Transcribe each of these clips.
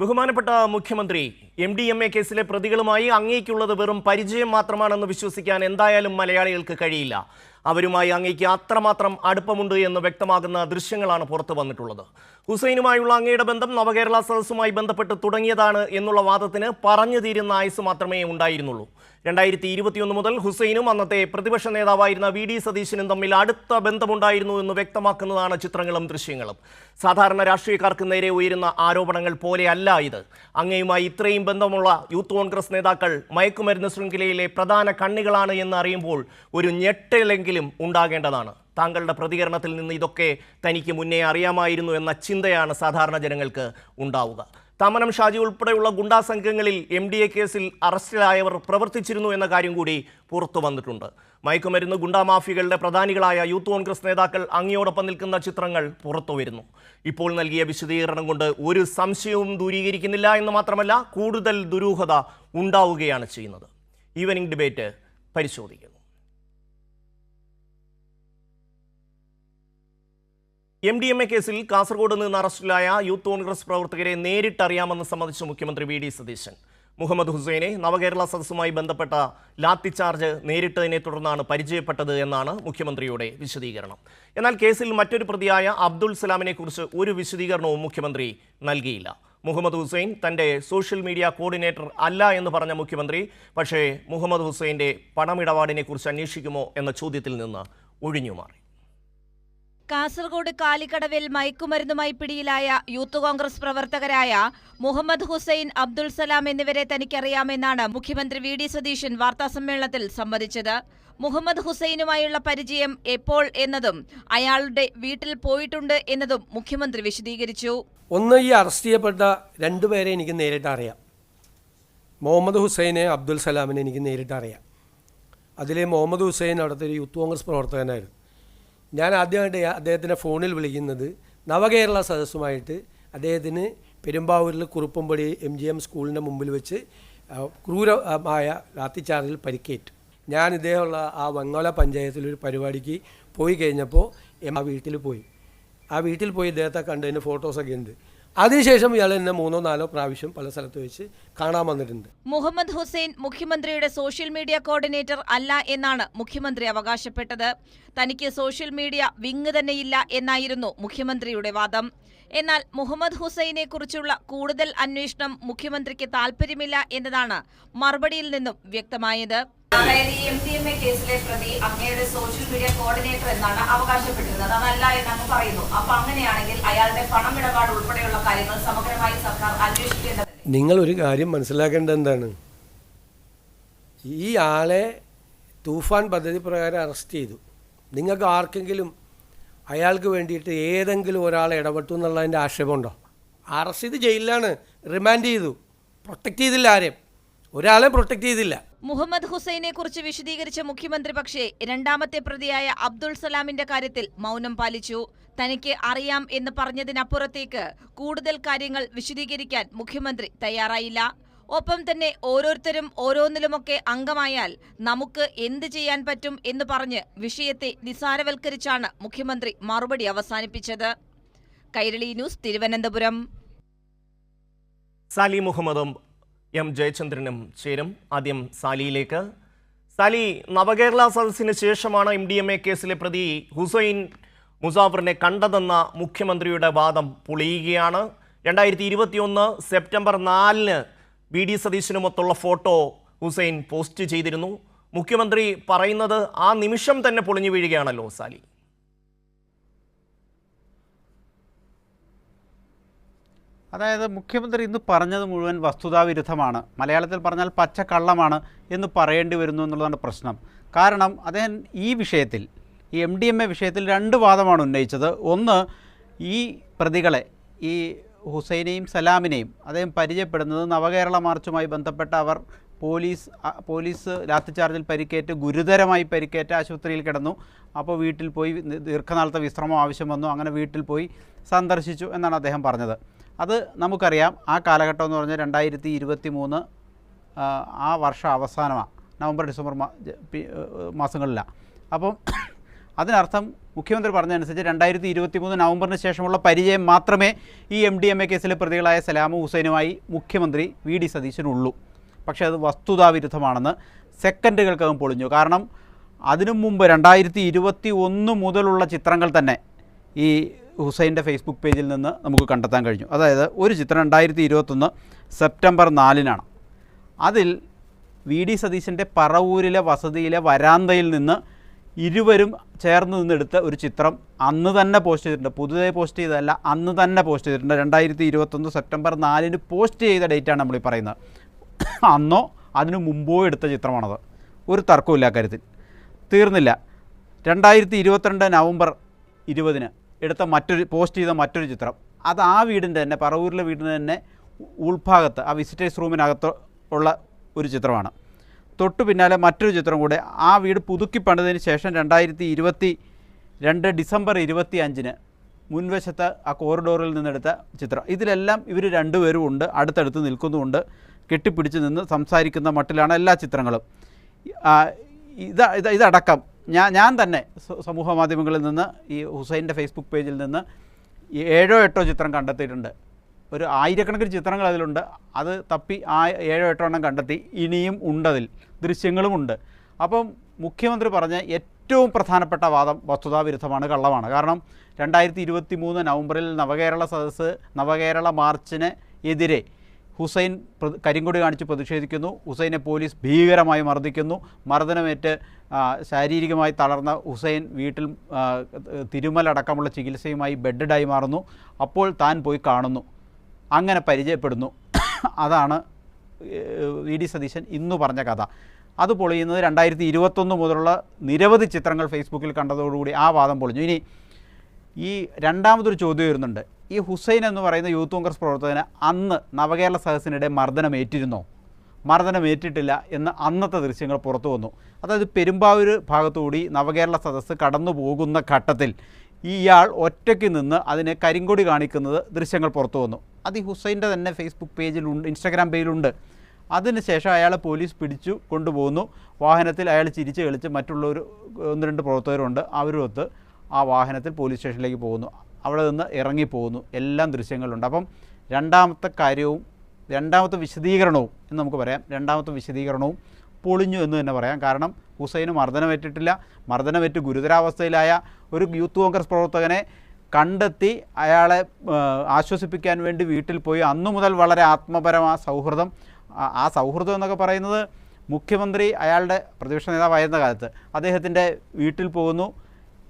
ബഹുമാനപ്പെട്ട മുഖ്യമന്ത്രി, MDMA കേസിലെ പ്രതികളുമായി അങ്ങേക്കുള്ളത് വെറും പരിചയം മാത്രമാണെന്ന് വിശ്വസിക്കാൻ എന്തായാലും മലയാളികൾക്ക് കഴിയില്ല. അവരുമായി അങ്ങേക്ക് അത്രമാത്രം അടുപ്പമുണ്ട് എന്ന് വ്യക്തമാകുന്ന ദൃശ്യങ്ങളാണ് പുറത്തു വന്നിട്ടുള്ളത്. ഹുസൈനുമായുള്ള അങ്ങയുടെ ബന്ധം നവകേരള സദസ്സുമായി ബന്ധപ്പെട്ട് തുടങ്ങിയതാണ് എന്നുള്ള വാദത്തിന് പറഞ്ഞു തീരുന്ന ആയുസ് മാത്രമേ ഉണ്ടായിരുന്നുള്ളൂ. 2021 മുതൽ ഹുസൈനും അന്നത്തെ പ്രതിപക്ഷ നേതാവായിരുന്ന VD സതീശനും തമ്മിൽ അടുത്ത ബന്ധമുണ്ടായിരുന്നു എന്ന് വ്യക്തമാക്കുന്നതാണ് ചിത്രങ്ങളും ദൃശ്യങ്ങളും. സാധാരണ രാഷ്ട്രീയക്കാർക്ക് നേരെ ഉയരുന്ന ആരോപണങ്ങൾ പോലെയല്ല ഇത്. അങ്ങയുമായി ഇത്രയും ബന്ധമുള്ള യൂത്ത് കോൺഗ്രസ് നേതാക്കൾ മയക്കുമരുന്ന് ശൃംഖലയിലെ പ്രധാന കണ്ണികളാണ് എന്ന് അറിയുമ്പോൾ ഒരു ഞെട്ടലെങ്കിലും ഉണ്ടാകേണ്ടതാണ്. താങ്കളുടെ പ്രതികരണത്തിൽ നിന്ന് ഇതൊക്കെ തനിക്ക് മുന്നേ അറിയാമായിരുന്നു എന്ന ചിന്തയാണ് സാധാരണ ജനങ്ങൾക്ക് ഉണ്ടാവുക. തമനം ഷാജി ഉൾപ്പെടെയുള്ള ഗുണ്ടാ സംഘങ്ങളിൽ MDA കേസിൽ അറസ്റ്റിലായവർ പ്രവർത്തിച്ചിരുന്നു എന്ന കാര്യം കൂടി പുറത്തു വന്നിട്ടുണ്ട്. മയക്കുമരുന്ന് ഗുണ്ടാ മാഫിയകളുടെ പ്രധാനികളായ യൂത്ത് കോൺഗ്രസ് നേതാക്കൾ അങ്ങയോടൊപ്പം നിൽക്കുന്ന ചിത്രങ്ങൾ പുറത്തു വരുന്നു. ഇപ്പോൾ നൽകിയ വിശദീകരണം കൊണ്ട് ഒരു സംശയവും ദൂരീകരിക്കുന്നില്ല എന്ന് മാത്രമല്ല, കൂടുതൽ ദുരൂഹത ഉണ്ടാവുകയാണ് ചെയ്യുന്നത്. ഈവനിംഗ് ഡിബേറ്റ് പരിശോധിക്കുന്നു. MDMA കേസിൽ കാസർഗോഡ് നിന്ന് അറസ്റ്റിലായ യൂത്ത് കോൺഗ്രസ് പ്രവർത്തകരെ നേരിട്ടറിയാമെന്ന് സംബന്ധിച്ച് മുഖ്യമന്ത്രി VD സതീശൻ. മുഹമ്മദ് ഹുസൈനെ നവകേരള സദസ്സുമായി ബന്ധപ്പെട്ട ലാത്തി ചാർജ് നേരിട്ടതിനെ തുടർന്നാണ് പരിചയപ്പെട്ടത് എന്നാണ് മുഖ്യമന്ത്രിയുടെ വിശദീകരണം. എന്നാൽ കേസിൽ മറ്റൊരു പ്രതിയായ അബ്ദുൾ സലാമിനെ കുറിച്ച് ഒരു വിശദീകരണവും മുഖ്യമന്ത്രി നൽകിയില്ല. മുഹമ്മദ് ഹുസൈൻ തൻ്റെ സോഷ്യൽ മീഡിയ കോർഡിനേറ്റർ അല്ല എന്ന് പറഞ്ഞ മുഖ്യമന്ത്രി പക്ഷേ മുഹമ്മദ് ഹുസൈൻ്റെ പണമിടപാടിനെ കുറിച്ച് അന്വേഷിക്കുമോ എന്ന ചോദ്യത്തിൽ നിന്ന് ഒഴിഞ്ഞുമാറി. കാസർഗോഡ് കാലിക്കടവിൽ മയക്കുമരുന്നുമായി പിടിയിലായ യൂത്ത് കോൺഗ്രസ് പ്രവർത്തകരായ മുഹമ്മദ് ഹുസൈൻ, അബ്ദുൾ സലാം എന്നിവരെ തനിക്കറിയാമെന്നാണ് മുഖ്യമന്ത്രി VD സതീശൻ വാർത്താസമ്മേളനത്തിൽ സമ്മതിച്ചത്. മുഹമ്മദ് ഹുസൈനുമായുള്ള പരിചയം എപ്പോൾ എന്നതും അയാളുടെ വീട്ടിൽ പോയിട്ടുണ്ട് എന്നതും മുഖ്യമന്ത്രി വിശദീകരിച്ചു. ഒന്ന്, ഈ അറസ്റ്റ് ചെയ്യപ്പെട്ട രണ്ടുപേരെ എനിക്ക് നേരിട്ട് അറിയാം. മുഹമ്മദ് ഹുസൈനെ, അബ്ദുൾ സലാമിനെ എനിക്ക് നേരിട്ട് അറിയാം. അതിലെ മുഹമ്മദ് ഹുസൈൻ അവിടുത്തെ ഒരു യൂത്ത് കോൺഗ്രസ് പ്രവർത്തകനായിരുന്നു. ഞാൻ ആദ്യമായിട്ട് അദ്ദേഹത്തിനെ ഫോണിൽ വിളിക്കുന്നത് നവകേരള സദസ്സുമായിട്ട് അദ്ദേഹത്തിന് പെരുമ്പാവൂരിൽ കുറുപ്പമ്പടി MGM സ്കൂളിൻ്റെ മുമ്പിൽ വെച്ച് ക്രൂരമായ ലാത്തിച്ചാർജിൽ പരിക്കേറ്റു. ഞാൻ ഇദ്ദേഹമുള്ള ആ വെങ്ങോല പഞ്ചായത്തിലൊരു പരിപാടിക്ക് പോയി കഴിഞ്ഞപ്പോൾ ആ വീട്ടിൽ പോയി ഇദ്ദേഹത്തെ കണ്ടതിന് ഫോട്ടോസൊക്കെ ഉണ്ട്. അതിനുശേഷം ഇയാൾ എന്നെ 3-4 പ്രാവശ്യം പല സ്ഥലത്ത് വെച്ച് കാണാൻ വന്നിട്ടുണ്ട്. മുഹമ്മദ് ഹുസൈൻ മുഖ്യമന്ത്രിയുടെ സോഷ്യൽ മീഡിയ കോർഡിനേറ്റർ അല്ല എന്നാണ് മുഖ്യമന്ത്രി അവകാശപ്പെട്ടത്. തനിക്ക് സോഷ്യൽ മീഡിയ വിങ് തന്നെയില്ല എന്നായിരുന്നു മുഖ്യമന്ത്രിയുടെ വാദം. എന്നാൽ മുഹമ്മദ് ഹുസൈനെ കുറിച്ചുള്ള കൂടുതൽ അന്വേഷണം മുഖ്യമന്ത്രിക്ക് താല്പര്യമില്ല എന്നതാണ് മറുപടിയിൽ നിന്നും വ്യക്തമായത്. അതായത് ഈ MDMA കേസിലെ പ്രതി അങ്ങയുടെ സോഷ്യൽ മീഡിയ കോർഡിനേറ്റർ എന്നാണ് അവകാശപ്പെട്ടിരുന്നത്. അതല്ല എന്നങ്ങ് പറയുന്നു. അപ്പൊ അങ്ങനെയാണെങ്കിൽ അയാളുടെ പണമിടപാട് ഉൾപ്പെടെയുള്ള കാര്യങ്ങൾ സമഗ്രമായി സർക്കാർ അന്വേഷിക്കേണ്ടത്. നിങ്ങൾ ഒരു കാര്യം മനസ്സിലാക്കേണ്ടത് എന്താണ്, ഈ ആളെ തൂഫാൻ പദ്ധതി പ്രകാരം അറസ്റ്റ് ചെയ്തു. നിങ്ങൾക്ക് ആർക്കെങ്കിലും അയാൾക്ക് വേണ്ടിയിട്ട് ഏതെങ്കിലും ഒരാളെ ഇടപെട്ടു എന്നുള്ളതിൻ്റെ ആക്ഷേപമുണ്ടോ? അറസ്റ്റ് ചെയ്ത് ജയിലിലാണ്, റിമാൻഡ് ചെയ്തു, പ്രൊട്ടക്റ്റ് ചെയ്തില്ല, ആരെയും ഒരാളെ പ്രൊട്ടക്റ്റ് ചെയ്തില്ല. മുഹമ്മദ് ഹുസൈനെ കുറിച്ച് വിശദീകരിച്ച മുഖ്യമന്ത്രി പക്ഷേ രണ്ടാമത്തെ പ്രതിയായ അബ്ദുൾ സലാമിന്റെ കാര്യത്തിൽ മൗനം പാലിച്ചു. തനിക്ക് അറിയാം എന്ന് പറഞ്ഞതിനപ്പുറത്തേക്ക് കൂടുതൽ കാര്യങ്ങൾ വിശദീകരിക്കാൻ മുഖ്യമന്ത്രി തയ്യാറായില്ല. ഒപ്പം തന്നെ ഓരോരുത്തരും ഓരോന്നിലുമൊക്കെ അംഗമായാൽ നമുക്ക് എന്ത് ചെയ്യാൻ പറ്റും എന്ന് പറഞ്ഞ് വിഷയത്തെ നിസാരവൽക്കരിച്ചാണ് മുഖ്യമന്ത്രി മറുപടി അവസാനിപ്പിച്ചത്. കൈരളി ന്യൂസ്, തിരുവനന്തപുരം. സാലി മുഹമ്മദും M ജയചന്ദ്രനും ചേരും. ആദ്യം സാലിയിലേക്ക്. സാലി, നവകേരള സദസ്സിന് ശേഷമാണ് MDMA കേസിലെ പ്രതി ഹുസൈൻ മുസാഫറിനെ കണ്ടതെന്ന മുഖ്യമന്ത്രിയുടെ വാദം പൊളിയുകയാണ്. 2021 സെപ്റ്റംബർ 4 VD സതീശനുമൊത്തുള്ള ഫോട്ടോ ഹുസൈൻ പോസ്റ്റ് ചെയ്തിരുന്നു. മുഖ്യമന്ത്രി പറയുന്നത് ആ നിമിഷം തന്നെ പൊളിഞ്ഞു വീഴുകയാണല്ലോ സാലി. അതായത് മുഖ്യമന്ത്രി ഇന്ന് പറഞ്ഞത് മുഴുവൻ വസ്തുതാവിരുദ്ധമാണ്, മലയാളത്തിൽ പറഞ്ഞാൽ പച്ചക്കള്ളമാണ് എന്ന് പറയേണ്ടി വരുന്നു എന്നുള്ളതാണ് പ്രശ്നം. കാരണം അദ്ദേഹം ഈ വിഷയത്തിൽ, ഈ MDMA വിഷയത്തിൽ 2 വാദമാണ് ഉന്നയിച്ചത്. ഒന്ന്, ഈ പ്രതികളെ, ഈ ഹുസൈനെയും സലാമിനെയും അദ്ദേഹം പരിചയപ്പെടുന്നത് നവകേരള മാർച്ചുമായി ബന്ധപ്പെട്ട അവർ പോലീസ് ലാത്തിച്ചാർജിൽ പരിക്കേറ്റ്, ഗുരുതരമായി പരിക്കേറ്റ് ആശുപത്രിയിൽ കിടന്നു. അപ്പോൾ വീട്ടിൽ പോയി ദീർഘനാളത്തെ വിശ്രമം ആവശ്യം വന്നു, അങ്ങനെ വീട്ടിൽ പോയി സന്ദർശിച്ചു എന്നാണ് അദ്ദേഹം പറഞ്ഞത്. അത് നമുക്കറിയാം. ആ കാലഘട്ടം എന്ന് പറഞ്ഞാൽ 2023 ആ വർഷം അവസാനമാണ്, നവംബർ ഡിസംബർ മാസങ്ങളിലാണ്. അപ്പം അതിനർത്ഥം മുഖ്യമന്ത്രി പറഞ്ഞതനുസരിച്ച് 2023 നവംബറിന് ശേഷമുള്ള പരിചയം മാത്രമേ ഈ MDMA കേസിലെ പ്രതികളായ സലാമും ഹുസൈനുമായി മുഖ്യമന്ത്രി VD സതീശനുള്ളൂ. പക്ഷേ അത് വസ്തുതാവിരുദ്ധമാണെന്ന് സെക്കൻഡുകൾക്കകം പൊളിഞ്ഞു. കാരണം അതിനു മുമ്പ് 2021 മുതലുള്ള ചിത്രങ്ങൾ തന്നെ ഈ ഹുസൈൻ്റെ ഫേസ്ബുക്ക് പേജിൽ നിന്ന് നമുക്ക് കണ്ടെത്താൻ കഴിഞ്ഞു. അതായത് ഒരു ചിത്രം 2021 സെപ്റ്റംബർ 4-നാണ്. അതിൽ VD സതീശൻ്റെ പറവൂരിലെ വസതിയിലെ വരാന്തയിൽ നിന്ന് ഇരുവരും ചേർന്ന് നിന്നെടുത്ത ഒരു ചിത്രം അന്ന് തന്നെ പോസ്റ്റ് ചെയ്തിട്ടുണ്ട്. പുതുതായി പോസ്റ്റ് ചെയ്തതല്ല, അന്ന് തന്നെ പോസ്റ്റ് ചെയ്തിട്ടുണ്ട്. 2021 സെപ്റ്റംബർ 4-ന് പോസ്റ്റ് ചെയ്ത ഡേറ്റാണ് നമ്മൾ ഈ പറയുന്നത്. അന്നോ അതിനു മുമ്പോ എടുത്ത ചിത്രമാണത്. ഒരു തർക്കമില്ല കാര്യത്തിൽ. തീർന്നില്ല. 2022 നവംബർ 20-ന് പോസ്റ്റ് ചെയ്ത മറ്റൊരു ചിത്രം, അത് ആ വീടിൻ്റെ തന്നെ, പറവൂരിലെ വീടിൻ്റെ തന്നെ ഉൾഭാഗത്ത്, ആ വിസിറ്റേഴ്സ് റൂമിനകത്ത് ഉള്ള ഒരു ചിത്രമാണ്. തൊട്ടു പിന്നാലെ മറ്റൊരു ചിത്രം കൂടെ, ആ വീട് പുതുക്കി പണിതതിന് ശേഷം 2022 ഡിസംബർ 25-ന് മുൻവശത്ത് ആ കോറിഡോറിൽ നിന്നെടുത്ത ചിത്രം. ഇതിലെല്ലാം ഇവർ രണ്ടുപേരും ഉണ്ട്, അടുത്തടുത്ത് നിൽക്കുന്നുമുണ്ട്, കെട്ടിപ്പിടിച്ച് നിന്ന് സംസാരിക്കുന്ന മട്ടിലാണ് എല്ലാ ചിത്രങ്ങളും. ഇതടക്കം ഞാൻ തന്നെ സമൂഹ മാധ്യമങ്ങളിൽ നിന്ന് ഈ ഹുസൈൻ്റെ ഫേസ്ബുക്ക് പേജിൽ നിന്ന് 7-8 ചിത്രം കണ്ടെത്തിയിട്ടുണ്ട്. ഒരു ആയിരക്കണക്കിന് ചിത്രങ്ങൾ അതിലുണ്ട്. അത് തപ്പി ആ 7-8 എണ്ണം കണ്ടെത്തി. ഇനിയും ഉണ്ടതിൽ, ദൃശ്യങ്ങളുമുണ്ട്. അപ്പം മുഖ്യമന്ത്രി പറഞ്ഞ ഏറ്റവും പ്രധാനപ്പെട്ട വാദം വസ്തുതാവിരുദ്ധമാണ്, കള്ളമാണ്. കാരണം 2023 നവംബറിൽ നവകേരള സദസ്സ്, നവകേരള മാർച്ചിന് എതിരെ ഹുസൈൻ കരിങ്കൊടി കാണിച്ച് പ്രതിഷേധിക്കുന്നു. ഹുസൈനെ പോലീസ് ഭീകരമായി മർദ്ദിക്കുന്നു. മർദ്ദനമേറ്റ് ശാരീരികമായി തളർന്ന ഹുസൈൻ വീട്ടിൽ തിരുമലടക്കമുള്ള ചികിത്സയുമായി ബെഡഡായി മാറുന്നു. അപ്പോൾ താൻ പോയി കാണുന്നു, അങ്ങനെ പരിചയപ്പെടുന്നു. അതാണ് VD സതീശൻ ഇന്ന് പറഞ്ഞ കഥ. അത് പൊളിയുന്നത് 2021 മുതലുള്ള നിരവധി ചിത്രങ്ങൾ ഫേസ്ബുക്കിൽ കണ്ടതോടുകൂടി ആ വാദം പൊളിഞ്ഞു. ഇനി ഈ രണ്ടാമതൊരു ചോദ്യം വരുന്നുണ്ട്. ഈ ഹുസൈൻ എന്ന് പറയുന്ന യൂത്ത് കോൺഗ്രസ് പ്രവർത്തകന് അന്ന് നവകേരള സദസ്സിനിടെ മർദ്ദനമേറ്റിരുന്നോ? മർദ്ദനമേറ്റിട്ടില്ല എന്ന് അന്നത്തെ ദൃശ്യങ്ങൾ പുറത്തു വന്നു. അതായത് പെരുമ്പാവൂർ ഭാഗത്തുകൂടി നവകേരള സദസ്സ് കടന്നു പോകുന്ന ഘട്ടത്തിൽ ഇയാൾ ഒറ്റയ്ക്ക് നിന്ന് അതിനെ കരിങ്കൊടി കാണിക്കുന്നത് ദൃശ്യങ്ങൾ പുറത്തു വന്നു. അത് ഈ ഹുസൈൻ്റെ തന്നെ ഫേസ്ബുക്ക് പേജിലുണ്ട്, ഇൻസ്റ്റാഗ്രാം പേജിലുണ്ട്. അതിനുശേഷം അയാളെ പോലീസ് പിടിച്ചു കൊണ്ടുപോകുന്നു. വാഹനത്തിൽ അയാൾ ചിരിച്ച് കളിച്ച് മറ്റുള്ളൊരു 1-2 പ്രവർത്തകരുണ്ട്, അവരുമൊത്ത് ആ വാഹനത്തിൽ പോലീസ് സ്റ്റേഷനിലേക്ക് പോകുന്നു. അവിടെ നിന്ന് ഇറങ്ങിപ്പോകുന്നു. എല്ലാം ദൃശ്യങ്ങളുണ്ട്. അപ്പം രണ്ടാമത്തെ വിശദീകരണവും എന്ന് നമുക്ക് പറയാം, രണ്ടാമത്തെ വിശദീകരണവും പൊളിഞ്ഞു എന്ന് തന്നെ പറയാം. കാരണം ഹുസൈന് മർദ്ദനമേറ്റിട്ടില്ല. മർദ്ദനമേറ്റ് ഗുരുതരാവസ്ഥയിലായ ഒരു യൂത്ത് കോൺഗ്രസ് പ്രവർത്തകനെ കണ്ടെത്തി അയാളെ ആശ്വസിപ്പിക്കാൻ വേണ്ടി വീട്ടിൽ പോയി. അന്നു മുതൽ വളരെ ആത്മപരമായ സൗഹൃദം. ആ സൗഹൃദം എന്നൊക്കെ പറയുന്നത് മുഖ്യമന്ത്രി അയാളുടെ പ്രതിപക്ഷ നേതാവായിരുന്ന കാലത്ത് അദ്ദേഹത്തിൻ്റെ വീട്ടിൽ പോകുന്നു.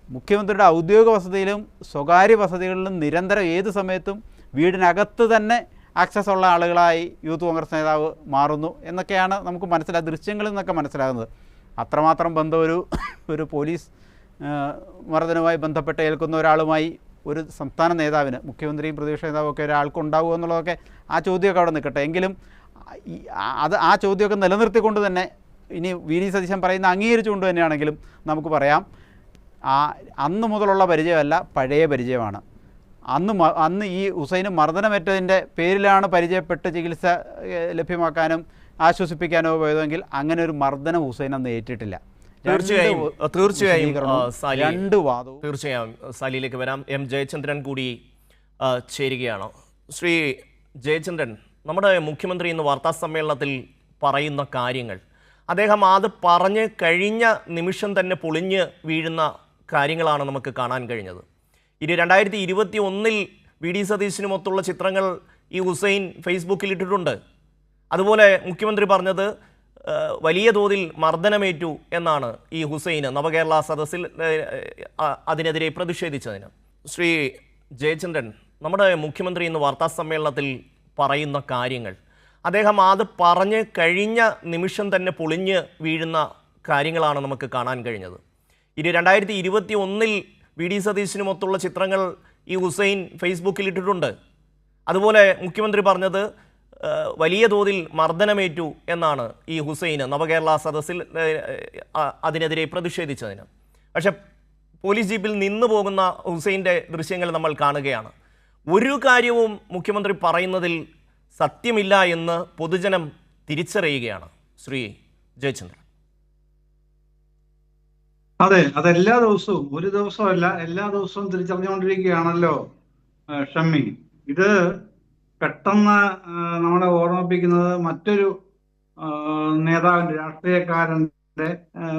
മുഖ്യമന്ത്രിയുടെ ഔദ്യോഗിക വസതിയിലും സ്വകാര്യ വസതികളിലും നിരന്തരം ഏത് സമയത്തും വീടിനകത്ത് തന്നെ ആക്സസ് ഉള്ള ആളുകളായി യൂത്ത് കോൺഗ്രസ് നേതാവ് മാറുന്നു എന്നൊക്കെയാണ് നമുക്ക് ദൃശ്യങ്ങളിൽ നിന്നൊക്കെ മനസ്സിലാകുന്നത്. അത്രമാത്രം ബന്ധം ഒരു പോലീസ് മർദ്ദനവുമായി ബന്ധപ്പെട്ട് ഏൽക്കുന്ന ഒരാളുമായി ഒരു സംസ്ഥാന നേതാവിന്, മുഖ്യമന്ത്രിയും പ്രതിപക്ഷ നേതാവും ഒക്കെ ഒരാൾക്കുണ്ടാവുക എന്നുള്ളതൊക്കെ ആ ചോദ്യമൊക്കെ അവിടെ നിൽക്കട്ടെ. എങ്കിലും ആ ചോദ്യമൊക്കെ നിലനിർത്തിക്കൊണ്ട് തന്നെ ഇനി VD സതീശൻ പറയുന്ന അംഗീകരിച്ചുകൊണ്ട് തന്നെയാണെങ്കിലും നമുക്ക് പറയാം, അന്ന് മുതലുള്ള പരിചയമല്ല, പഴയ പരിചയമാണ്. അന്ന് ഈ ഹുസൈന് മർദ്ദനമേറ്റതിൻ്റെ പേരിലാണ് പരിചയപ്പെട്ട് ചികിത്സ ലഭ്യമാക്കാനും ആശ്വസിപ്പിക്കാനോ പോയതെങ്കിൽ അങ്ങനെ ഒരു മർദ്ദനം ഹുസൈൻ അന്ന് ഏറ്റിട്ടില്ല. തീർച്ചയായും രണ്ട് വാദവും. തീർച്ചയായും സാലിയിലേക്ക് വരാം. M ജയചന്ദ്രൻ കൂടി ചേരുകയാണ്. ശ്രീ ജയചന്ദ്രൻ, നമ്മുടെ മുഖ്യമന്ത്രി ഇന്ന് വാർത്താ സമ്മേളനത്തിൽ പറയുന്ന കാര്യങ്ങൾ, അദ്ദേഹം അത് പറഞ്ഞ് കഴിഞ്ഞ നിമിഷം തന്നെ പൊളിഞ്ഞ് വീഴുന്ന കാര്യങ്ങളാണ് നമുക്ക് കാണാൻ കഴിഞ്ഞത്. ഇനി 2021 VD സതീശനുമൊത്തുള്ള ചിത്രങ്ങൾ ഈ ഹുസൈൻ ഫേസ്ബുക്കിൽ ഇട്ടിട്ടുണ്ട്. അതുപോലെ മുഖ്യമന്ത്രി പറഞ്ഞത് വലിയ തോതിൽ മർദ്ദനമേറ്റു എന്നാണ് ഈ ഹുസൈന് നവകേരള സദസ്സിൽ അതിനെതിരെ പ്രതിഷേധിച്ചതിന്. ശ്രീ ജയചന്ദ്രൻ, നമ്മുടെ മുഖ്യമന്ത്രി ഇന്ന് വാർത്താ സമ്മേളനത്തിൽ പറയുന്ന കാര്യങ്ങൾ, അദ്ദേഹം അത് പറഞ്ഞ് കഴിഞ്ഞ നിമിഷം തന്നെ പൊളിഞ്ഞ് വീഴുന്ന കാര്യങ്ങളാണ് നമുക്ക് കാണാൻ കഴിഞ്ഞത്. ഇനി 2021 VD സതീശനുമൊത്തുള്ള ചിത്രങ്ങൾ ഈ ഹുസൈൻ ഫേസ്ബുക്കിൽ ഇട്ടിട്ടുണ്ട്. അതുപോലെ മുഖ്യമന്ത്രി പറഞ്ഞത് വലിയ തോതിൽ മർദ്ദനമേറ്റു എന്നാണ് ഈ ഹുസൈന് നവകേരള സദസ്സിൽ അതിനെതിരെ പ്രതിഷേധിച്ചതിന്. പക്ഷെ പോലീസ് ജീപ്പിൽ നിന്ന് പോകുന്ന ഹുസൈൻ്റെ ദൃശ്യങ്ങൾ നമ്മൾ കാണുകയാണ്. ഒരു കാര്യവും മുഖ്യമന്ത്രി പറയുന്നതിൽ സത്യമില്ല എന്ന് പൊതുജനം തിരിച്ചറിയുകയാണ്. ശ്രീ ജയചന്ദ്രൻ. അതെ, അതെല്ലാ ദിവസവും, ഒരു ദിവസമല്ല, എല്ലാ ദിവസവും തിരിച്ചറിഞ്ഞുകൊണ്ടിരിക്കുകയാണല്ലോ ഷമ്മി. ഇത് പെട്ടെന്ന് നമ്മളെ ഓർമ്മിപ്പിക്കുന്നത് മറ്റൊരു ആ, നേതാവിന്റെ, രാഷ്ട്രീയക്കാരന്റെ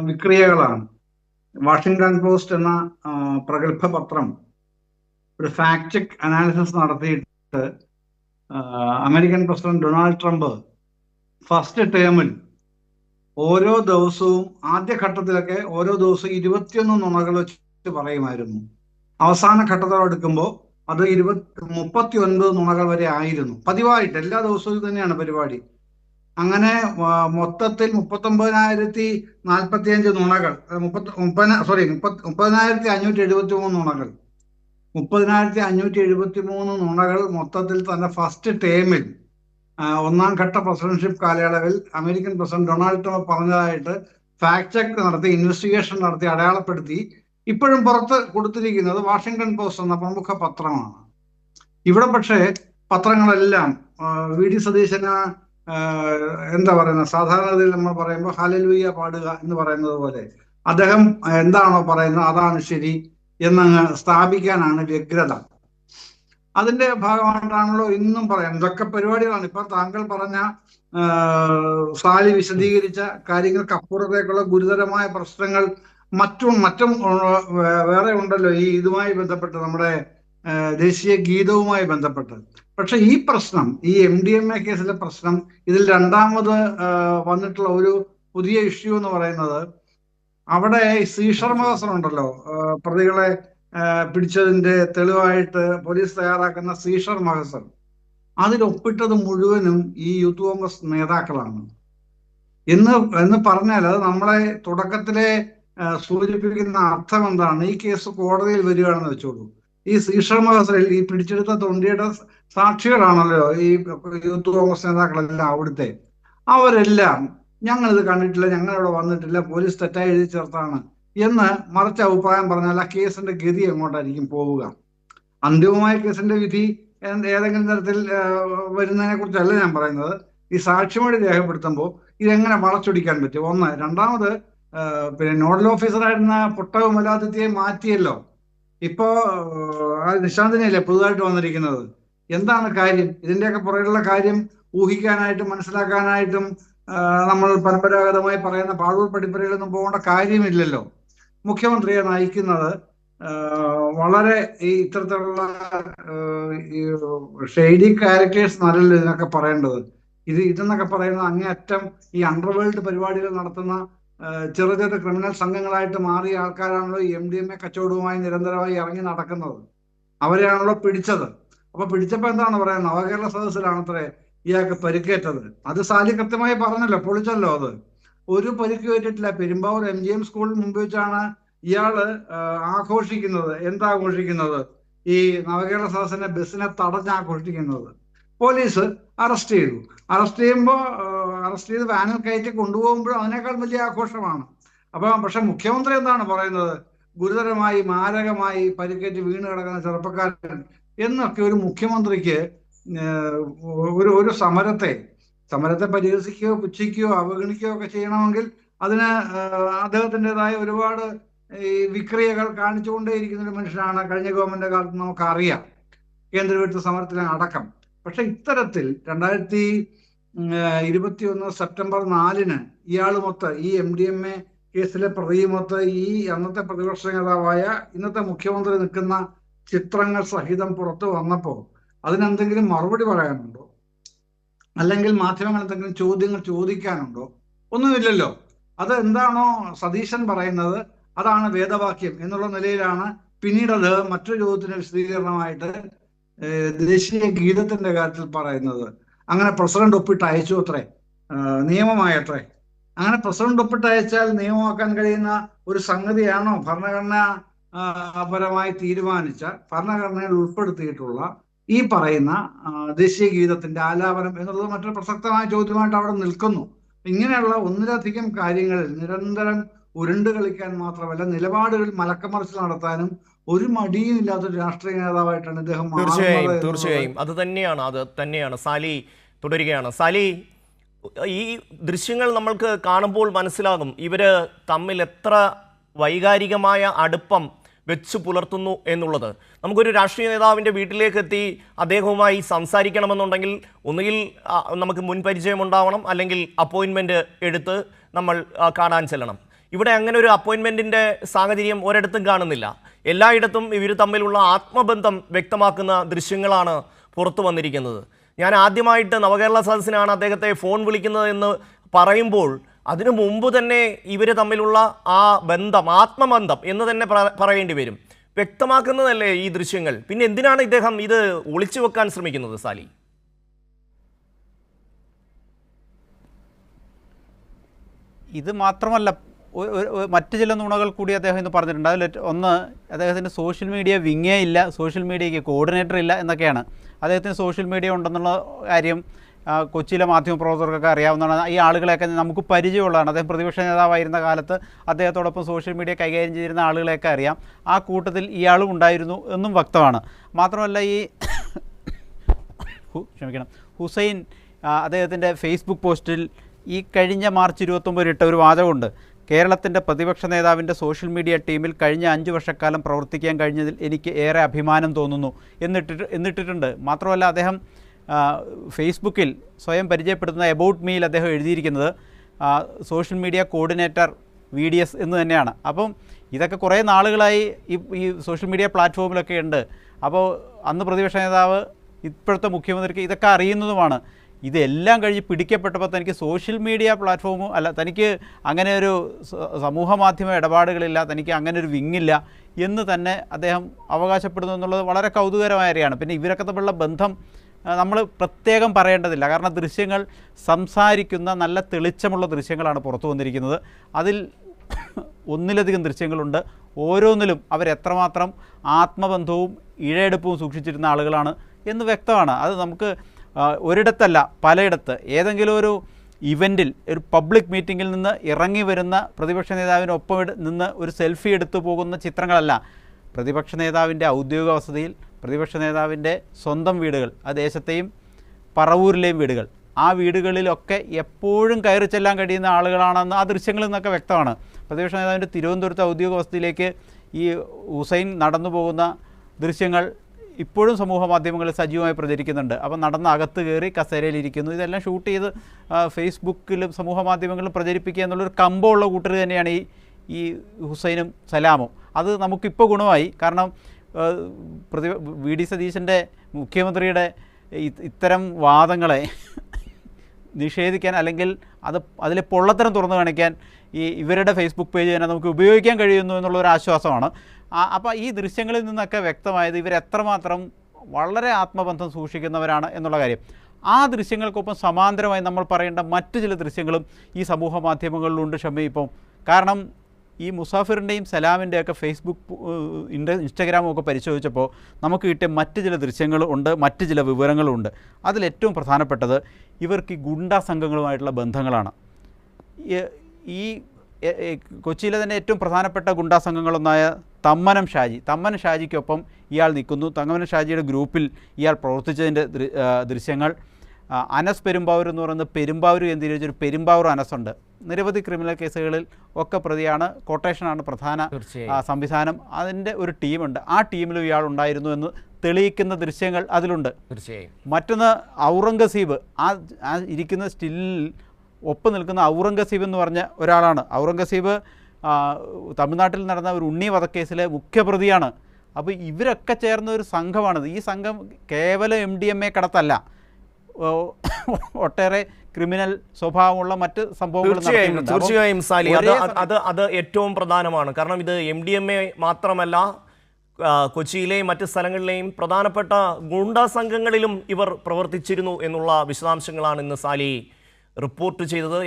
വിക്രിയകളാണ്. വാഷിംഗ്ടൺ പോസ്റ്റ് എന്ന പ്രഗത്ഭ പത്രം ഒരു ഫാക്ട് ചെക്ക് അനാലിസിസ് നടത്തിയിട്ട് American president Donald Trump first ടേമിൽ ഓരോ ദിവസവും, ആദ്യഘട്ടത്തിലൊക്കെ ഓരോ ദിവസവും 21 നുണകൾ വെച്ച് പറയുമായിരുന്നു. അവസാന ഘട്ടത്തോടെ എടുക്കുമ്പോൾ അത് 39 നുണകൾ വരെ ആയിരുന്നു. പതിവായിട്ട് എല്ലാ ദിവസവും ഇത് തന്നെയാണ് പരിപാടി. അങ്ങനെ മൊത്തത്തിൽ 39,045 നുണകൾ, 30,573 നുണകൾ, 30,573 നുണകൾ മൊത്തത്തിൽ തന്നെ ഫസ്റ്റ് ടേമിൽ, ഒന്നാം ഘട്ട പ്രസിഡന്റ്ഷിപ്പ് കാലയളവിൽ അമേരിക്കൻ പ്രസിഡന്റ് ഡൊണാൾഡ് ട്രംപ് പറഞ്ഞതായിട്ട് ഫാക്ട് ചെക്ക് നടത്തി, ഇൻവെസ്റ്റിഗേഷൻ നടത്തി, അടയാളപ്പെടുത്തി ഇപ്പോഴും പുറത്ത് കൊടുത്തിരിക്കുന്നത് വാഷിംഗ്ടൺ പോസ്റ്റ് എന്ന പ്രമുഖ പത്രമാണ്. ഇവിടെ പക്ഷേ പത്രങ്ങളെല്ലാം വി ഡി സതീശന് എന്താ പറയുന്നത്, സാധാരണഗതിയിൽ നമ്മൾ പറയുമ്പോൾ ഹല്ലേലൂയ പാടുക എന്ന് പറയുന്നത് പോലെ അദ്ദേഹം എന്താണോ പറയുന്നത് അതാണ് ശരി എന്നങ്ങ് സ്ഥാപിക്കാനാണ് വ്യഗ്രത. അതിന്റെ ഭാഗമായിട്ടാണല്ലോ ഇന്നും പറയാം ഇതൊക്കെ പരിപാടികളാണ്. ഇപ്പൊ താങ്കൾ പറഞ്ഞ സാലി വിശദീകരിച്ച കാര്യങ്ങൾക്ക് അപ്പുറത്തേക്കുള്ള ഗുരുതരമായ പ്രശ്നങ്ങൾ മറ്റും വേറെ ഉണ്ടല്ലോ ഈ ഇതുമായി ബന്ധപ്പെട്ട്, നമ്മുടെ ദേശീയ ഗീതവുമായി ബന്ധപ്പെട്ട്. പക്ഷെ ഈ പ്രശ്നം, ഈ MDMA കേസിലെ പ്രശ്നം, ഇതിൽ രണ്ടാമത് വന്നിട്ടുള്ള ഒരു പുതിയ ഇഷ്യൂ എന്ന് പറയുന്നത്, അവിടെ സീഷർ മഹസർ ഉണ്ടല്ലോ, പ്രതികളെ പിടിച്ചതിന്റെ തെളിവായിട്ട് പോലീസ് തയ്യാറാക്കുന്ന സീഷർ മഹസർ, അതിലൊപ്പിട്ടത് മുഴുവനും ഈ യൂത്ത് കോൺഗ്രസ് നേതാക്കളാണ് എന്ന് പറഞ്ഞാൽ അത് നമ്മളെ തുടക്കത്തിലെ സൂചിപ്പിക്കുന്ന അർത്ഥം എന്താണ്? ഈ കേസ് കോടതിയിൽ വരികയാണെന്ന് വെച്ചോളൂ, ഈ സീഷർ മഹസറിൽ ഈ പിടിച്ചെടുത്ത തൊണ്ടിയുടെ സാക്ഷികളാണല്ലോ ഈ യൂത്ത് കോൺഗ്രസ് നേതാക്കളെല്ലാം അവിടുത്തെ. അവരെല്ലാം ഞങ്ങളിത് കണ്ടിട്ടില്ല, ഞങ്ങളിവിടെ വന്നിട്ടില്ല, പോലീസ് തെറ്റായി എഴുതി ചേർത്താണ് എന്ന് മറിച്ച് അഭിപ്രായം പറഞ്ഞാൽ ആ കേസിന്റെ ഗതി എങ്ങോട്ടായിരിക്കും പോവുക? അന്തിമമായ കേസിന്റെ വിധി ഏതെങ്കിലും തരത്തിൽ വരുന്നതിനെ കുറിച്ചല്ല ഞാൻ പറയുന്നത്. ഈ സാക്ഷിമൊഴി രേഖപ്പെടുത്തുമ്പോൾ ഇതെങ്ങനെ വളച്ചൊടിക്കാൻ പറ്റും? ഒന്ന്. രണ്ടാമത്, പിന്നെ നോഡൽ ഓഫീസറായിരുന്ന പുട്ടകമലാദിത്യയെ മാറ്റിയല്ലോ. ഇപ്പോ നിശാന്തിനെയല്ലേ പുതുതായിട്ട് വന്നിരിക്കുന്നത്. എന്താണ് കാര്യം? ഇതിന്റെയൊക്കെ പുറകിലുള്ള കാര്യം ഊഹിക്കാനായിട്ടും മനസ്സിലാക്കാനായിട്ടും നമ്മൾ പരമ്പരാഗതമായി പറയുന്ന പാഴൂർ പഠിപ്പുരയിലൊന്നും പോകേണ്ട കാര്യമില്ലല്ലോ. മുഖ്യമന്ത്രിയെ നയിക്കുന്നത് വളരെ ഈ ഇത്തരത്തിലുള്ള ഷെയ്ഡി ക്യാരക്ടേഴ്സ് നല്ലല്ലോ ഇതിനൊക്കെ പറയേണ്ടത്. ഇതെന്നൊക്കെ പറയുന്നത് അങ്ങേയറ്റം ഈ അണ്ടർവേൾഡ് പരിപാടികൾ നടത്തുന്ന ചെറു ചെറു ക്രിമിനൽ സംഘങ്ങളായിട്ട് മാറിയ ആൾക്കാരാണല്ലോ ഈ MDMA കച്ചവടവുമായി നിരന്തരമായി ഇറങ്ങി നടക്കുന്നത്. അവരെയാണല്ലോ പിടിച്ചത്. അപ്പൊ പിടിച്ചപ്പോ എന്താണ് പറയുന്നത്? നവകേരള സദസ്സിലാണത്രേ ഇയാൾക്ക് പരിക്കേറ്റത്. അത് സാലി കൃത്യമായി പറഞ്ഞല്ലോ, പൊളിച്ചല്ലോ. അത് ഒരു പരിക്ക് പറ്റിയിട്ടില്ല. പെരുമ്പാവൂർ MGM സ്കൂളിന് മുമ്പ് വെച്ചാണ് ഇയാള് ആഘോഷിക്കുന്നത്. എന്താഘോഷിക്കുന്നത്? ഈ നവകേരള സദസ്സിന്റെ ബസ്സിനെ തടഞ്ഞാഘോഷിക്കുന്നത്. പോലീസ് അറസ്റ്റ് ചെയ്തു. അറസ്റ്റ് ചെയ്ത് വാനിൽ കയറ്റി കൊണ്ടുപോകുമ്പോഴും അതിനേക്കാൾ വലിയ ആഘോഷമാണ്. പക്ഷെ മുഖ്യമന്ത്രി എന്താണ് പറയുന്നത്? ഗുരുതരമായി മാരകമായി പരിക്കേറ്റ് വീണ് കിടക്കുന്ന ചെറുപ്പക്കാരൻ എന്നൊക്കെ ഒരു മുഖ്യമന്ത്രിക്ക് ഒരു സമരത്തെ പരിഹസിക്കുകയോ പുച്ഛിക്കുകയോ അവഗണിക്കുകയോ ഒക്കെ ചെയ്യണമെങ്കിൽ അതിന് അദ്ദേഹത്തിൻ്റെതായ ഒരുപാട് ഈ വിക്രിയകൾ കാണിച്ചുകൊണ്ടേയിരിക്കുന്ന ഒരു മനുഷ്യനാണ്. കഴിഞ്ഞ ഗവൺമെന്റ് കാലത്ത് നമുക്കറിയാം, കേന്ദ്ര വിരുദ്ധ സമരത്തിലെ അടക്കം. പക്ഷെ ഇത്തരത്തിൽ 2021 സെപ്റ്റംബർ 4-ന് ഇയാളുമൊത്ത്, ഈ MDMA കേസിലെ പ്രതിയുമൊത്ത് ഈ അന്നത്തെ പ്രതിപക്ഷ നേതാവായ ഇന്നത്തെ മുഖ്യമന്ത്രി നിൽക്കുന്ന ചിത്രങ്ങൾ സഹിതം പുറത്തു വന്നപ്പോൾ അതിനെന്തെങ്കിലും മറുപടി പറയാനുണ്ടോ? അല്ലെങ്കിൽ മാധ്യമങ്ങൾ എന്തെങ്കിലും ചോദ്യങ്ങൾ ചോദിക്കാനുണ്ടോ? ഒന്നുമില്ലല്ലോ. അത് എന്താണോ സതീശൻ പറയുന്നത് അതാണ് വേദവാക്യം എന്നുള്ള നിലയിലാണ് പിന്നീട് അത് മറ്റൊരു ചോദ്യത്തിന് വിശദീകരണമായിട്ട് ദേശീയ ഗീതത്തിന്റെ കാര്യത്തിൽ പറയുന്നത്. അങ്ങനെ പ്രസിഡന്റ് ഒപ്പിട്ട് അയച്ചു അത്രേ, നിയമമായത്രേ. അങ്ങനെ പ്രസിഡന്റ് ഒപ്പിട്ട് അയച്ചാൽ നിയമമാക്കാൻ കഴിയുന്ന ഒരു സംഗതിയാണോ ഭരണഘടനാ പരമായി തീരുമാനിച്ച, ഭരണഘടനയിൽ ഉൾപ്പെടുത്തിയിട്ടുള്ള ഈ പറയുന്ന ദേശീയ ഗീതത്തിന്റെ ആലാപനം എന്നുള്ളത് മറ്റൊരു പ്രസക്തമായ ചോദ്യമായിട്ട് അവിടെ നിൽക്കുന്നു. ഇങ്ങനെയുള്ള ഒന്നിലധികം കാര്യങ്ങളിൽ നിരന്തരം ഉരുണ്ട് കളിക്കാൻ മാത്രമല്ല നിലപാടുകൾ മലക്കമറിച്ച് നടത്താനും ഒരു മടിയും ഇല്ലാത്തൊരു രാഷ്ട്രീയ നേതാവായിട്ടാണ് ഇദ്ദേഹം. തീർച്ചയായും അത് തന്നെയാണ്. സാലി തുടരുകയാണ്. സാലി, ഈ ദൃശ്യങ്ങൾ നമ്മൾക്ക് കാണുമ്പോൾ മനസ്സിലാകും ഇവര് തമ്മിൽ എത്ര വൈകാരികമായ അടുപ്പം വെച്ചു പുലർത്തുന്നു എന്നുള്ളത്. നമുക്കൊരു രാഷ്ട്രീയ നേതാവിൻ്റെ വീട്ടിലേക്ക് എത്തി അദ്ദേഹവുമായി സംസാരിക്കണമെന്നുണ്ടെങ്കിൽ ഒന്നുകിൽ നമുക്ക് മുൻപരിചയം ഉണ്ടാവണം, അല്ലെങ്കിൽ അപ്പോയിൻമെൻറ്റ് എടുത്ത് നമ്മൾ കാണാൻ ചെല്ലണം. ഇവിടെ അങ്ങനെ ഒരു അപ്പോയിൻമെൻറ്റിൻ്റെ സാഹചര്യം ഒരിടത്തും കാണുന്നില്ല. എല്ലായിടത്തും ഇവർ തമ്മിലുള്ള ആത്മബന്ധം വ്യക്തമാക്കുന്ന ദൃശ്യങ്ങളാണ് പുറത്തു വന്നിരിക്കുന്നത്. ഞാൻ ആദ്യമായിട്ട് നവകേരള സദസ്സിനാണ് അദ്ദേഹത്തെ ഫോൺ വിളിക്കുന്നത് എന്ന് പറയുമ്പോൾ അതിനു മുമ്പ് തന്നെ ഇവർ തമ്മിലുള്ള ആ ബന്ധം, ആത്മബന്ധം എന്ന് തന്നെ പറയേണ്ടി വരും. വ്യക്തമാക്കുന്നതല്ലേ ഈ ദൃശ്യങ്ങൾ? പിന്നെ എന്തിനാണ് ഇദ്ദേഹം ഇത് ഒളിച്ചു വെക്കാൻ ശ്രമിക്കുന്നത് സാലി? ഇത് മാത്രമല്ല, മറ്റ് ചില നുണകൾ കൂടി അദ്ദേഹം ഇന്ന് പറഞ്ഞിട്ടുണ്ട്. അതിൽ ഒന്ന്, അദ്ദേഹത്തിന് സോഷ്യൽ മീഡിയ വിങ്ങേ ഇല്ല, സോഷ്യൽ മീഡിയയ്ക്ക് കോർഡിനേറ്റർ ഇല്ല എന്നൊക്കെയാണ്. അദ്ദേഹത്തിന് സോഷ്യൽ മീഡിയ ഉണ്ടെന്നുള്ള കാര്യം കൊച്ചിയിലെ മാധ്യമപ്രവർത്തകർക്കൊക്കെ അറിയാവുന്നതാണ്. ഈ ആളുകളെയൊക്കെ നമുക്ക് പരിചയമുള്ളതാണ്. അദ്ദേഹം പ്രതിപക്ഷ നേതാവായിരുന്ന കാലത്ത് അദ്ദേഹത്തോടൊപ്പം സോഷ്യൽ മീഡിയ കൈകാര്യം ചെയ്തിരുന്ന ആളുകളെയൊക്കെ അറിയാം. ആ കൂട്ടത്തിൽ ഇയാളും ഉണ്ടായിരുന്നു എന്നും വ്യക്തമാണ്. മാത്രമല്ല, ഈ ഹുസൈൻ അദ്ദേഹത്തിൻ്റെ ഫേസ്ബുക്ക് പോസ്റ്റിൽ ഈ കഴിഞ്ഞ മാർച്ച് 29 ഇട്ട ഒരു വാചകമുണ്ട്. കേരളത്തിൻ്റെ പ്രതിപക്ഷ നേതാവിൻ്റെ സോഷ്യൽ മീഡിയ ടീമിൽ കഴിഞ്ഞ 5 വർഷക്കാലം പ്രവർത്തിക്കാൻ കഴിഞ്ഞതിൽ എനിക്ക് ഏറെ അഭിമാനം തോന്നുന്നു എന്നിട്ടിട്ടുണ്ട്. മാത്രമല്ല, അദ്ദേഹം ഫേസ്ബുക്കിൽ സ്വയം പരിചയപ്പെടുത്തുന്ന എബൌട്ട് മീയിൽ അദ്ദേഹം എഴുതിയിരിക്കുന്നത് സോഷ്യൽ മീഡിയ കോർഡിനേറ്റർ VDS എന്ന് തന്നെയാണ്. അപ്പം ഇതൊക്കെ കുറേ നാളുകളായി ഈ സോഷ്യൽ മീഡിയ പ്ലാറ്റ്ഫോമിലൊക്കെ ഉണ്ട്. അപ്പോൾ അന്ന് പ്രതിപക്ഷ നേതാവ് ഇപ്പോഴത്തെ മുഖ്യമന്ത്രിക്ക് ഇതൊക്കെ അറിയുന്നതുമാണ്. ഇതെല്ലാം കഴിഞ്ഞ് പിടിക്കപ്പെട്ടപ്പോൾ തനിക്ക് സോഷ്യൽ മീഡിയ പ്ലാറ്റ്ഫോമും അല്ല, തനിക്ക് അങ്ങനെ ഒരു സമൂഹ മാധ്യമ ഇടപാടുകളില്ല, തനിക്ക് അങ്ങനെ ഒരു വിങ്ങില്ല എന്ന് തന്നെ അദ്ദേഹം അവകാശപ്പെടുന്നു എന്നുള്ളത് വളരെ കൗതുകരമായ കാര്യമാണ്. പിന്നെ ഇവരൊക്കെ തമ്മിലുള്ള ബന്ധം നമ്മൾ പ്രത്യേകം പറയേണ്ടതില്ല. കാരണം ദൃശ്യങ്ങൾ സംസാരിക്കുന്ന നല്ല തെളിച്ചമുള്ള ദൃശ്യങ്ങളാണ് പുറത്തു വന്നിരിക്കുന്നത്. അതിൽ ഒന്നിലധികം ദൃശ്യങ്ങളുണ്ട്. ഓരോന്നിലും അവരെത്രമാത്രം ആത്മബന്ധവും ഇഴയെടുപ്പവും സൂക്ഷിച്ചിരുന്ന ആളുകളാണ് എന്ന് വ്യക്തമാണ്. അത് നമുക്ക് ഒരിടത്തല്ല, പലയിടത്ത് ഏതെങ്കിലും ഒരു ഇവൻറ്റിൽ, ഒരു പബ്ലിക് മീറ്റിങ്ങിൽ നിന്ന് ഇറങ്ങി വരുന്ന പ്രതിപക്ഷ നേതാവിനൊപ്പം നിന്ന് ഒരു സെൽഫി എടുത്തു പോകുന്ന ചിത്രങ്ങളല്ല. പ്രതിപക്ഷ നേതാവിൻ്റെ ഔദ്യോഗിക വസതിയിൽ, പ്രതിപക്ഷ നേതാവിൻ്റെ സ്വന്തം വീടുകൾ, ആ ദേശത്തെയും പറവൂരിലെയും വീടുകൾ, ആ വീടുകളിലൊക്കെ എപ്പോഴും കയറി ചെല്ലാൻ കഴിയുന്ന ആളുകളാണെന്ന് ആ ദൃശ്യങ്ങളിൽ നിന്നൊക്കെ വ്യക്തമാണ്. പ്രതിപക്ഷ നേതാവിൻ്റെ തിരുവനന്തപുരത്തെ ഔദ്യോഗിക വസതിയിലേക്ക് ഈ ഹുസൈൻ നടന്നു പോകുന്ന ദൃശ്യങ്ങൾ ഇപ്പോഴും സമൂഹ മാധ്യമങ്ങളിൽ സജീവമായി പ്രചരിക്കുന്നുണ്ട്. അപ്പം നടന്ന് അകത്ത് കയറി കസേരയിലിരിക്കുന്നു. ഇതെല്ലാം ഷൂട്ട് ചെയ്ത് ഫേസ്ബുക്കിലും സമൂഹ മാധ്യമങ്ങളിലും പ്രചരിപ്പിക്കുക എന്നുള്ളൊരു കമ്പമുള്ള കൂട്ടർ തന്നെയാണ് ഈ ഹുസൈനും സലാമും. അത് നമുക്കിപ്പോൾ ഗുണമായി. കാരണം VD സതീശൻ്റെ, മുഖ്യമന്ത്രിയുടെ ഇത്തരം വാദങ്ങളെ നിഷേധിക്കാൻ, അല്ലെങ്കിൽ അതിലെ പൊള്ളത്തരം തുറന്നു കാണിക്കാൻ ഇവരുടെ ഫേസ്ബുക്ക് പേജ് തന്നെ നമുക്ക് ഉപയോഗിക്കാൻ കഴിയുന്നു എന്നുള്ളൊരു ആശ്വാസമാണ്. അപ്പോൾ ഈ ദൃശ്യങ്ങളിൽ നിന്നൊക്കെ വ്യക്തമായത് ഇവരെത്രമാത്രം വളരെ ആത്മബന്ധം സൂക്ഷിക്കുന്നവരാണ് എന്നുള്ള കാര്യം. ആ ദൃശ്യങ്ങൾക്കൊപ്പം സമാന്തരമായി നമ്മൾ പറയേണ്ട മറ്റു ചില ദൃശ്യങ്ങളും ഈ സമൂഹ മാധ്യമങ്ങളിലുണ്ട് ഷമി. ഇപ്പം കാരണം ഈ മുസാഫിറിൻ്റെയും സലാമിൻ്റെയൊക്കെ ഫേസ്ബുക്ക്, ഇൻസ്റ്റഗ്രാമും ഒക്കെ പരിശോധിച്ചപ്പോൾ നമുക്ക് കിട്ടിയ മറ്റ് ചില ദൃശ്യങ്ങളുണ്ട്, മറ്റ് ചില വിവരങ്ങളുണ്ട്. അതിലേറ്റവും പ്രധാനപ്പെട്ടത് ഇവർക്ക് ഈ ഗുണ്ടാ സംഘങ്ങളുമായിട്ടുള്ള ബന്ധങ്ങളാണ്. ഈ കൊച്ചിയിലെ തന്നെ ഏറ്റവും പ്രധാനപ്പെട്ട ഗുണ്ടാ സംഘങ്ങളൊന്നായ തമ്മനം ഷാജിക്കൊപ്പം ഇയാൾ നിൽക്കുന്നു. തമ്മനം ഷാജിയുടെ ഗ്രൂപ്പിൽ ഇയാൾ പ്രവർത്തിച്ചതിൻ്റെ ദൃശ്യങ്ങൾ. അനസ് പെരുമ്പാവൂർ എന്ന് പറയുന്നത് പെരുമ്പാവൂർ കേന്ദ്രീകരിച്ചൊരു പെരുമ്പാവൂർ അനസുണ്ട്. നിരവധി ക്രിമിനൽ കേസുകളിൽ ഒക്കെ പ്രതിയാണ്. കോട്ടേഷനാണ് പ്രധാന സംവിധാനം. അതിൻ്റെ ഒരു ടീമുണ്ട്. ആ ടീമിലും ഇയാൾ ഉണ്ടായിരുന്നു എന്ന് തെളിയിക്കുന്ന ദൃശ്യങ്ങൾ അതിലുണ്ട്. മറ്റൊന്ന് ഔറംഗസീബ്, ആ ഇരിക്കുന്ന സ്റ്റില്ലിൽ ഒപ്പം നിൽക്കുന്ന ഔറംഗസീബ് എന്ന് പറഞ്ഞ ഒരാളാണ്. ഔറംഗസീബ് തമിഴ്നാട്ടിൽ നടന്ന ഒരു ഉണ്ണി വധക്കേസിലെ മുഖ്യപ്രതിയാണ്. അപ്പോൾ ഇവരൊക്കെ ചേർന്ന ഒരു സംഘമാണിത്. ഈ സംഘം കേവലം MDMA കടത്തല്ല, ഒട്ടേറെ ക്രിമിനൽ സ്വഭാവമുള്ള മറ്റ് സംഭവങ്ങൾ. തീർച്ചയായും സാലി, അത് ഏറ്റവും പ്രധാനമാണ്. കാരണം ഇത് MDMA മാത്രമല്ല, കൊച്ചിയിലെയും മറ്റ് സ്ഥലങ്ങളിലെയും പ്രധാനപ്പെട്ട ഗുണ്ടാ സംഘങ്ങളിലും ഇവർ പ്രവർത്തിച്ചിരുന്നു എന്നുള്ള വിശദാംശങ്ങളാണ് ഇന്ന് സാലി റിപ്പോർട്ട് ചെയ്തത്.